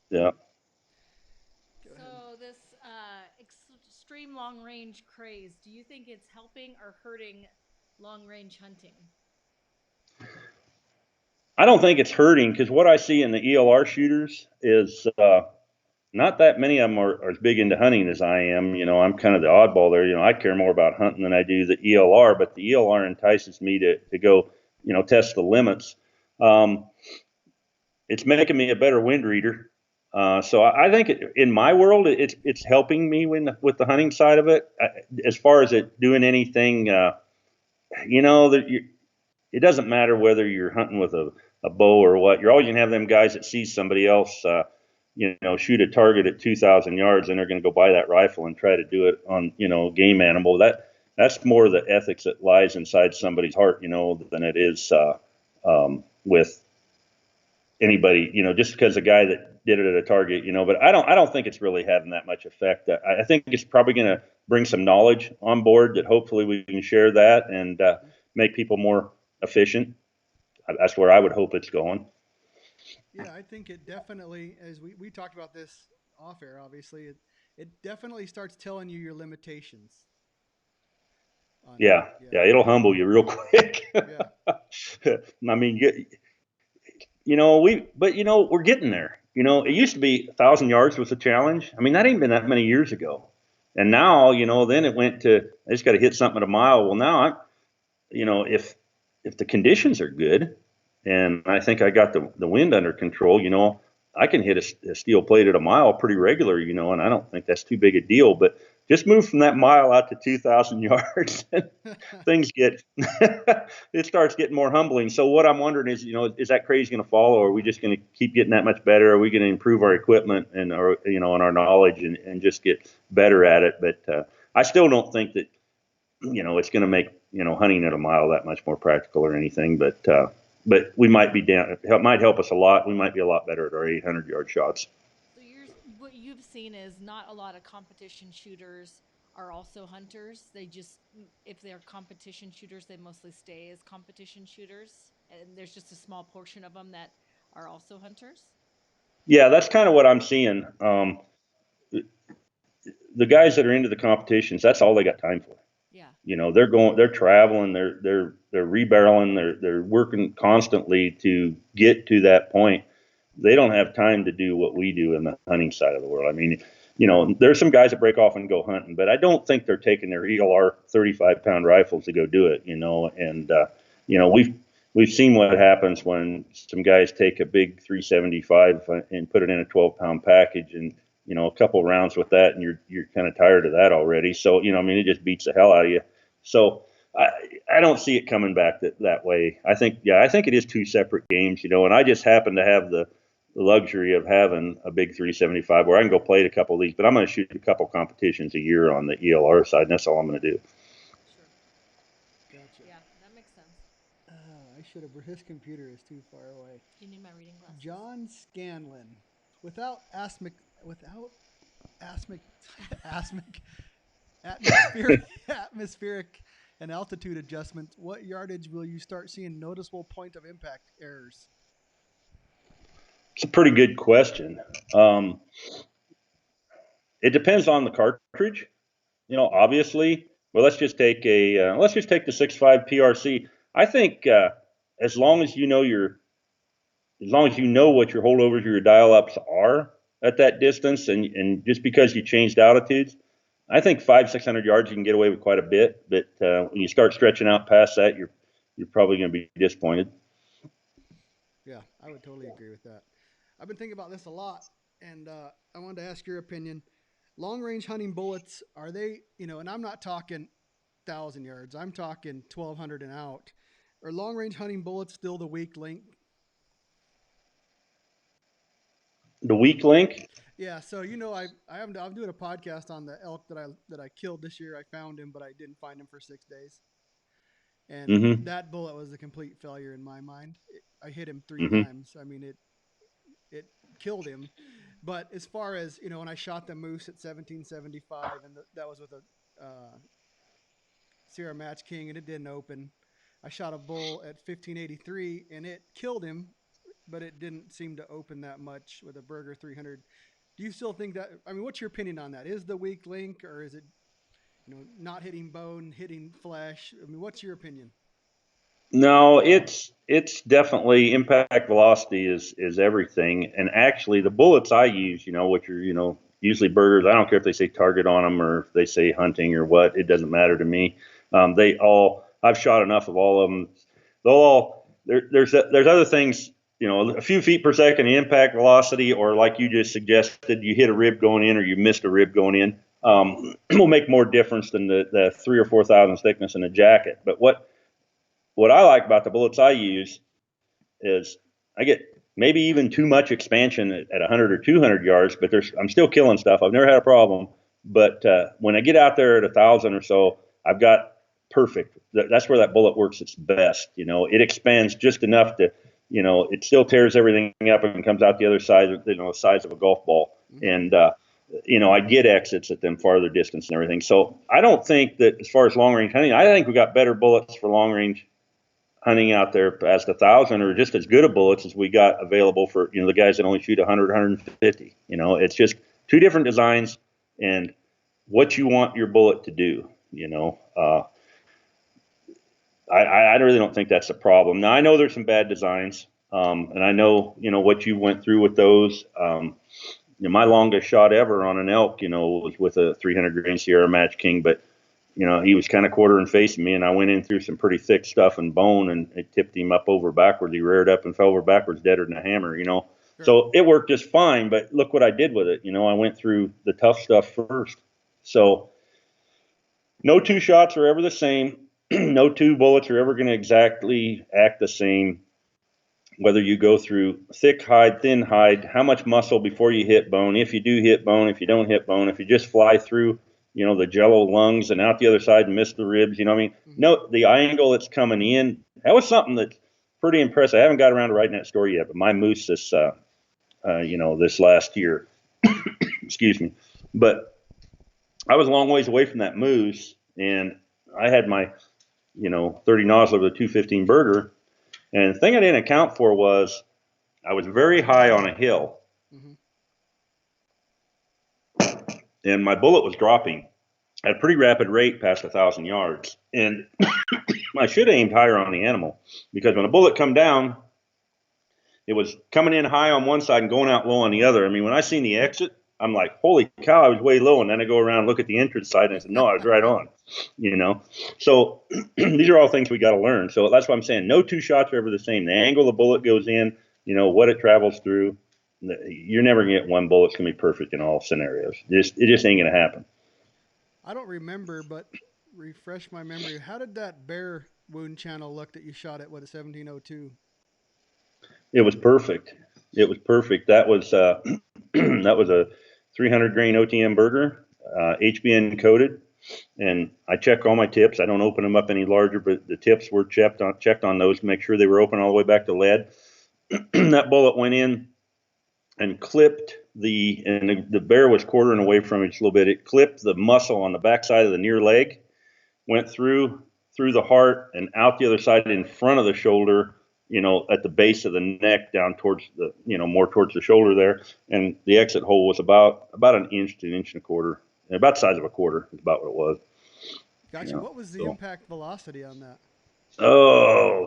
S2: Yeah.
S3: So this extreme long range craze, do you think it's helping or hurting long range hunting?
S2: I don't think it's hurting, because what I see in the ELR shooters is not that many of them are as big into hunting as I am. I'm kind of the oddball there. I care more about hunting than I do the ELR, but the ELR entices me to go, test the limits. Um, it's making me a better wind reader. So I think in my world, it's helping me with the hunting side of it. As far as it doing anything, that it doesn't matter whether you're hunting with a bow or what. You're always gonna have them guys that see somebody else, shoot a target at 2,000 yards, and they're gonna go buy that rifle and try to do it on, game animal. That's more the ethics that lies inside somebody's heart, than it is with anybody. Just because a guy that did it at a target, But I don't think it's really having that much effect. I think it's probably gonna bring some knowledge on board that hopefully we can share that and make people more efficient. That's where I would hope it's going.
S1: Yeah, I think it definitely, as we talked about this off air, obviously, it definitely starts telling you your limitations on,
S2: Yeah,
S1: yeah,
S2: yeah, it'll humble you real quick.
S1: yeah,
S2: I mean, but we're getting there. It used to be 1,000 yards was a challenge. I mean, that ain't been that many years ago. And now, then it went to I just got to hit something at a mile. Well, now if the conditions are good, and I think I got the wind under control, I can hit a steel plate at a mile pretty regular, and I don't think that's too big a deal. But just move from that mile out to 2,000 yards, and things get it starts getting more humbling. So what I'm wondering is, is that craze going to follow? Or are we just going to keep getting that much better? Are we going to improve our equipment and our and our knowledge and just get better at it? But I still don't think that it's going to make hunting at a mile that much more practical or anything. But we might be down. It might help us a lot. We might be a lot better at our 800-yard shots.
S3: So what you've seen is not a lot of competition shooters are also hunters. They just, if they're competition shooters, they mostly stay as competition shooters, and there's just a small portion of them that are also hunters.
S2: Yeah, that's kind of what I'm seeing. The guys that are into the competitions, that's all they got time for.
S3: Yeah.
S2: They're traveling, they're rebarreling, they're working constantly to get to that point. They don't have time to do what we do in the hunting side of the world. I mean, there's some guys that break off and go hunting, but I don't think they're taking their ELR 35-pound rifles to go do it. And we've seen what happens when some guys take a big 375 and put it in a 12-pound package, and a couple rounds with that, and you're kind of tired of that already. So I mean, it just beats the hell out of you. So I don't see it coming back that way. I think it is two separate games, and I just happen to have the luxury of having a big 375 where I can go play at a couple of these, but I'm going to shoot a couple competitions a year on the ELR side, and that's all I'm going to do.
S3: Sure.
S1: gotcha.
S3: Yeah, that makes sense.
S1: I should have. His computer is too far away.
S3: Do you need my reading glasses?
S1: John Scanlon, without asthmic, asthmic, atmospheric and altitude adjustments, what yardage will you start seeing noticeable point of impact errors?
S2: It's a pretty good question. Um, it depends on the cartridge, obviously. Well, let's just take the 6.5 PRC. I think as long as as long as you know what your holdovers or your dial ups are at that distance, and just because you changed altitudes, I think 500-600 yards you can get away with quite a bit. But when you start stretching out past that, you're probably going to be disappointed.
S1: Yeah, I would totally agree with that. I've been thinking about this a lot, and I wanted to ask your opinion. Long range hunting bullets, are they, and I'm not talking 1,000 yards, I'm talking 1,200 and out. Are long range hunting bullets still the weak link?
S2: The weak link.
S1: Yeah, so I'm doing a podcast on the elk that I killed this year. I found him, but I didn't find him for 6 days, and
S2: Mm-hmm.
S1: that bullet was a complete failure in my mind. I hit him three
S2: Mm-hmm.
S1: times. I mean, it killed him. But as far as when I shot the moose at 1775, and that was with a Sierra Match King, and it didn't open. I shot a bull at 1583, and it killed him, but it didn't seem to open that much with a Berger 300. Do you still think that? I mean, what's your opinion on that? Is the weak link, or is it not hitting bone, hitting flesh? I mean, what's your opinion?
S2: No, it's definitely impact velocity is everything. And actually, the bullets I use, which are usually burgers. I don't care if they say target on them or if they say hunting or what. It doesn't matter to me. They all I've shot enough of all of them. They'll all there's other things. A few feet per second impact velocity, or like you just suggested, you hit a rib going in or you missed a rib going in, will make more difference than the 3 or 4 thousandths thickness in a jacket. But what I like about the bullets I use is I get maybe even too much expansion at 100 or 200 yards, but I'm still killing stuff. I've never had a problem. But when I get out there at 1,000 or so, I've got perfect. That's where that bullet works its best. It expands just enough to, it still tears everything up and comes out the other side, the size of a golf ball. And, I get exits at them farther distance and everything. So I don't think that as far as long range hunting, I think we got better bullets for long range hunting out there past 1,000, or just as good of bullets as we got available for the guys that only shoot 100, 150. It's just two different designs and what you want your bullet to do. I really don't think that's a problem. Now I know there's some bad designs, and I know what you went through with those. My longest shot ever on an elk, was with a 300 grain Sierra Match King, but he was kind of quartering facing me, and I went in through some pretty thick stuff and bone, and it tipped him up over backwards. He reared up and fell over backwards, deader than a hammer. Sure. So it worked just fine. But look what I did with it. I went through the tough stuff first. So no two shots are ever the same. No two bullets are ever going to exactly act the same. Whether you go through thick hide, thin hide, how much muscle before you hit bone, if you do hit bone, if you don't hit bone, if you just fly through the jello lungs and out the other side and miss the ribs, No, the angle that's coming in, that was something that's pretty impressive. I haven't got around to writing that story yet, but my moose this last year, excuse me, but I was a long ways away from that moose, and I had my, 30 nozzler with a 215 burger, and the thing I didn't account for was I was very high on a hill. And my bullet was dropping at a pretty rapid rate past 1,000 yards. And I should have aimed higher on the animal, because when a bullet come down, it was coming in high on one side and going out low on the other. I mean, when I seen the exit, I'm like, holy cow, I was way low. And then I go around and look at the entrance side, and I said, no, I was right on, So these are all things we got to learn. So that's why I'm saying no two shots are ever the same. The angle the bullet goes in, what it travels through. You're never going to get one bullet that's going to be perfect in all scenarios. It just ain't going to happen.
S1: I don't remember, but refresh my memory. How did that bear wound channel look that you shot at, 1702?
S2: It was perfect. It was perfect. That was that was a 300 grain OTM burger, HBN coated, and I check all my tips. I don't open them up any larger, but the tips were checked on those to make sure they were open all the way back to lead. That bullet went in and clipped the bear was quartering away from it just a little bit. It clipped the muscle on the backside of the near leg, went through the heart and out the other side in front of the shoulder, at the base of the neck down towards the, more towards the shoulder there. And the exit hole was about an inch to an inch and a quarter, about the size of a quarter is about what it was.
S1: Gotcha. What was the impact velocity on that?
S2: Oh,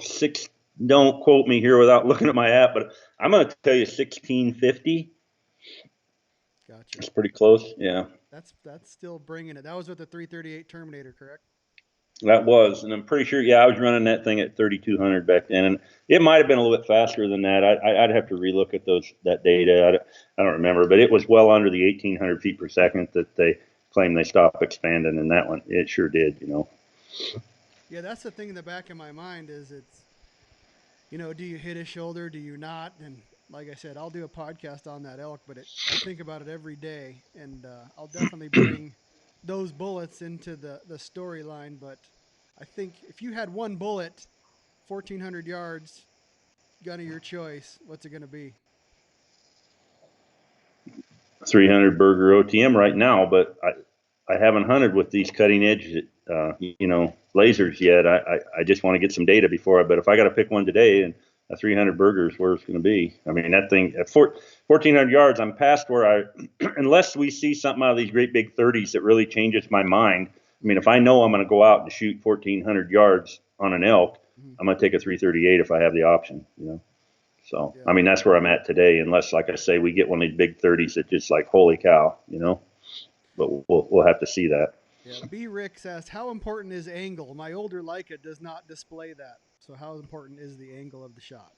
S2: don't quote me here without looking at my app, but I'm going to tell you 1650.
S1: Gotcha.
S2: It's pretty close. Yeah.
S1: That's still bringing it. That was with the 338 Terminator, correct?
S2: That was, and I'm pretty sure. Yeah, I was running that thing at 3,200 back then, and it might have been a little bit faster than that. I'd have to relook at that data. I don't remember, but it was well under the 1,800 feet per second that they claim they stopped expanding, and that one it sure did.
S1: Yeah, that's the thing in the back of my mind is it's, do you hit a shoulder? Do you not? And like I said, I'll do a podcast on that elk, but I think about it every day, and I'll definitely bring those bullets into the storyline. But I think if you had one bullet, 1,400 yards, gun of your choice, what's it going to be?
S2: 300 burger OTM right now, but I haven't hunted with these cutting edge, lasers yet. I just want to get some data before but if I got to pick one today, and a 300 burger is where it's going to be. I mean, that thing at 1,400 yards, I'm past where unless we see something out of these great big 30s that really changes my mind. I mean, if I know I'm going to go out and shoot 1,400 yards on an elk,
S1: Mhm.
S2: I'm going to take a 338 if I have the option, you know. So,
S1: Yeah.
S2: I mean, that's where I'm at today, unless, like I say, we get one of these big 30s that just like, holy cow, you know. But we'll have to see that.
S1: Yeah. B. Ricks asked, how important is angle? My older Leica does not display that. So how important is the angle of the shot?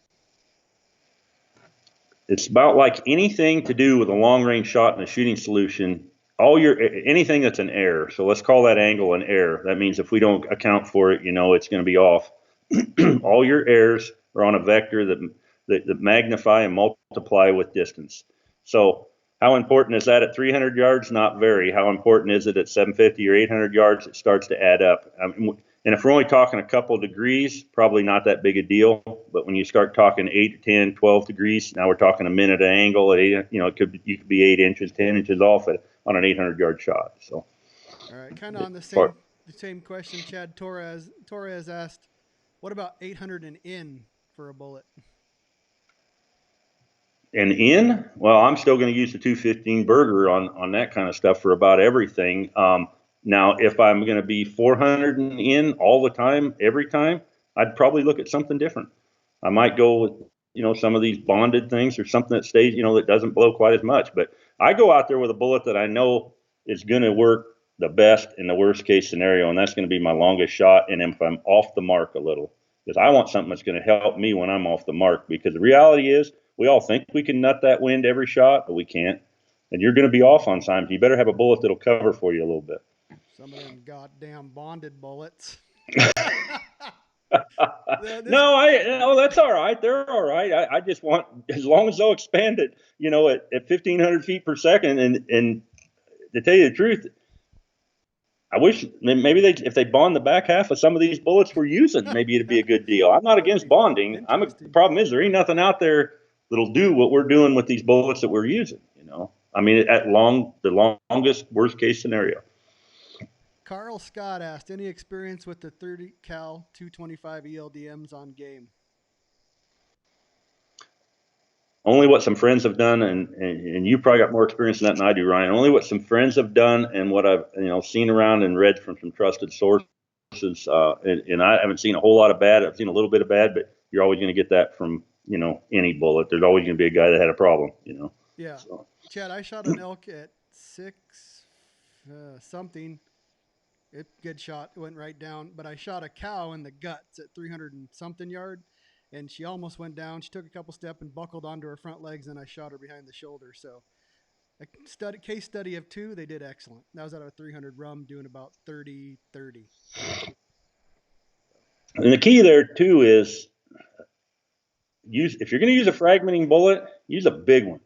S2: It's about like anything to do with a long range shot and a shooting solution. Anything that's an error. So let's call that angle an error. That means if we don't account for it, you know, it's going to be off. All your errors are on a vector that magnify and multiply with distance. So how important is that at 300 yards? Not very. How important is it at 750 or 800 yards? It starts to add up. And if we're only talking a couple of degrees, probably not that big a deal. But when you start talking 8, 10, 12 degrees, now we're talking a minute angle at 8, you know, you could be 8 inches, 10 inches off on an 800-yard shot. So,
S1: all right, kind of on the same question. Chad Torres asked, what about 800 and in for a bullet?
S2: And in, well, I'm still going to use the 215 burger on that kind of stuff for about everything. Now, if I'm going to be 400 and in all the time, every time, I'd probably look at something different. I might go with, you know, some of these bonded things or something that stays, you know, that doesn't blow quite as much. But I go out there with a bullet that I know is going to work the best in the worst case scenario, and that's going to be my longest shot. And if I'm off the mark a little, because I want something that's going to help me when I'm off the mark. Because the reality is, we all think we can nut that wind every shot, but we can't. And you're going to be off on times. You better have a bullet that'll cover for you a little bit.
S1: Some of them goddamn bonded bullets.
S2: No, that's all right. They're all right. I just want, as long as they'll expand it, you know, at 1,500 feet per second. And to tell you the truth, I wish maybe if they bond the back half of some of these bullets we're using, maybe it'd be a good deal. I'm not against bonding. The problem is there ain't nothing out there that'll do what we're doing with these bullets that we're using. You know, I mean, the longest worst case scenario.
S1: Carl Scott asked, any experience with the 30 cal 225 ELDMs on game?
S2: Only what some friends have done, and you probably got more experience in that than I do, Ryan. Only what some friends have done, and what I've seen around and read from some trusted sources. And I haven't seen a whole lot of bad. I've seen a little bit of bad, but you're always going to get that from any bullet. There's always going to be a guy that had a problem.
S1: Yeah.
S2: So.
S1: Chad, I shot an elk at 6 something. Good shot. It went right down. But I shot a cow in the guts at 300 and something yard. And she almost went down. She took a couple steps and buckled onto her front legs, and I shot her behind the shoulder. So, case study of 2, they did excellent. That was out of a 300 rum, doing about 30.
S2: And the key there too is if you're going to use a fragmenting bullet, use a big one.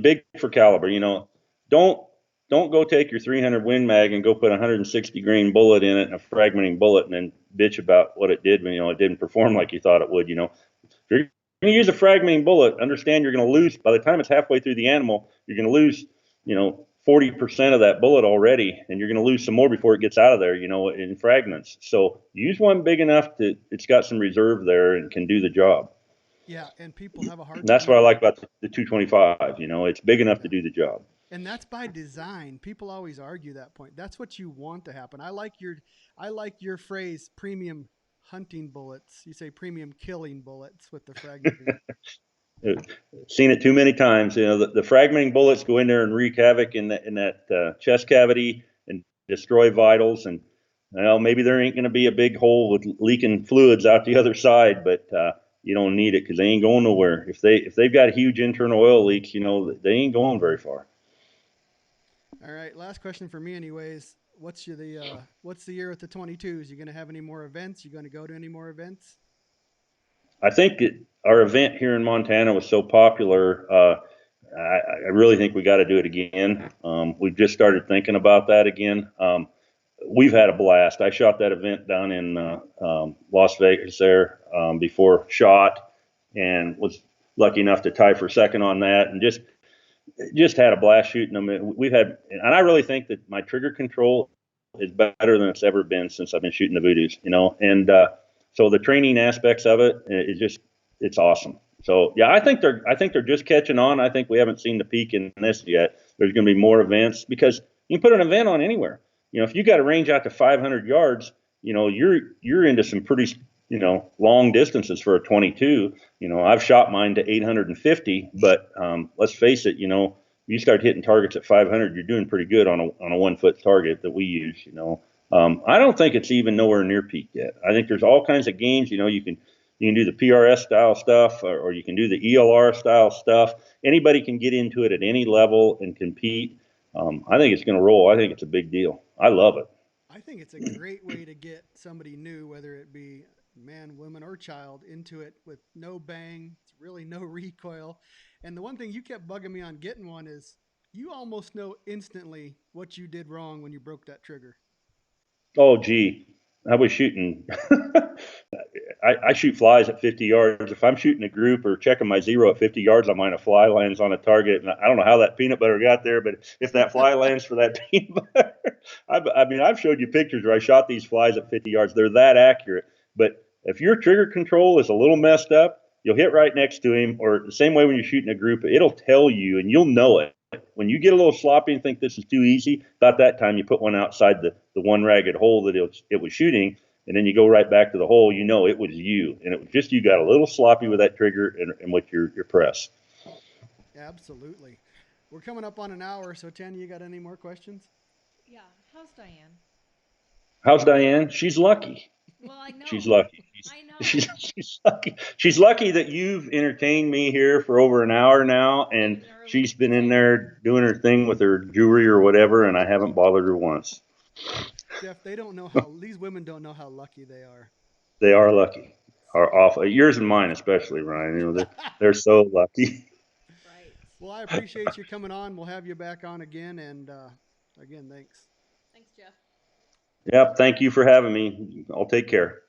S2: Big for caliber. Don't go take your 300 Win Mag and go put a 160 grain bullet in it and a fragmenting bullet and then bitch about what it did when it didn't perform like you thought it would. If you're going to use a fragmenting bullet, understand you're going to lose by the time it's halfway through the animal. You're going to lose 40% of that bullet already, and you're going to lose some more before it gets out of there. In fragments. So use one big enough that it's got some reserve there and can do the job.
S1: Yeah, and people have a hard time.
S2: That's what I like about the 225. It's big enough to do the job.
S1: And that's by design. People always argue that point. That's what you want to happen. I like your phrase, premium hunting bullets. You say premium killing bullets with the fragmenting.
S2: Seen it too many times. The fragmenting bullets go in there and wreak havoc in that chest cavity and destroy vitals. And maybe there ain't going to be a big hole with leaking fluids out the other side, but you don't need it because they ain't going nowhere. If they've got huge internal oil leaks, they ain't going very far.
S1: All right, last question for me, anyways. What's the year with the 22s? You going to have any more events? You going to go to any more events?
S2: I think our event here in Montana was so popular. I really think we got to do it again. We've just started thinking about that again. We've had a blast. I shot that event down in Las Vegas there before shot, and was lucky enough to tie for second on that, and just had a blast shooting them. And I really think that my trigger control is better than it's ever been since I've been shooting the Voodoos, and so the training aspects of it is it's awesome. So yeah, I think they're just catching on. I think we haven't seen the peak in this yet. There's going to be more events because you can put an event on anywhere. If you got a range out to 500 yards you're into some pretty, long distances for a 22. I've shot mine to 850, but let's face it, you start hitting targets at 500, you're doing pretty good on a 1 foot target that we use. I don't think it's even nowhere near peak yet. I think there's all kinds of games. You can do the PRS style stuff, or you can do the ELR style stuff. Anybody can get into it at any level and compete. I think it's going to roll. I think it's a big deal. I love it.
S1: I think it's a great way to get somebody new, whether it be man, woman, or child, into it with no bang. It's really no recoil. And the one thing you kept bugging me on getting one is you almost know instantly what you did wrong when you broke that trigger.
S2: Oh, gee, I was shooting. I shoot flies at 50 yards. If I'm shooting a group or checking my zero at 50 yards, I mind a fly lands on a target. And I don't know how that peanut butter got there, but if that fly lands for that peanut butter, I've showed you pictures where I shot these flies at 50 yards. They're that accurate. But if your trigger control is a little messed up, you'll hit right next to him. Or the same way when you're shooting a group, it'll tell you and you'll know it. When you get a little sloppy and think this is too easy, about that time you put one outside the one ragged hole that it was shooting, and then you go right back to the hole. It was you, and it was just you got a little sloppy with that trigger and with your press.
S1: Absolutely. We're coming up on an hour, so Tanya, you got any more questions?
S3: Yeah. How's Diane?
S2: How's Diane? She's lucky.
S3: Well, I know.
S2: She's lucky.
S3: I know.
S2: She's lucky. She's lucky that you've entertained me here for over an hour now, and she's been in there doing her thing with her jewelry or whatever, and I haven't bothered her once.
S1: Jeff, these women don't know how lucky they are.
S2: They are lucky. Are awful. Yours and mine, especially, Ryan. They're so lucky.
S3: Right.
S1: Well, I appreciate you coming on. We'll have you back on again, and again, thanks.
S3: Thanks, Jeff.
S2: Yep. Thank you for having me. I'll take care.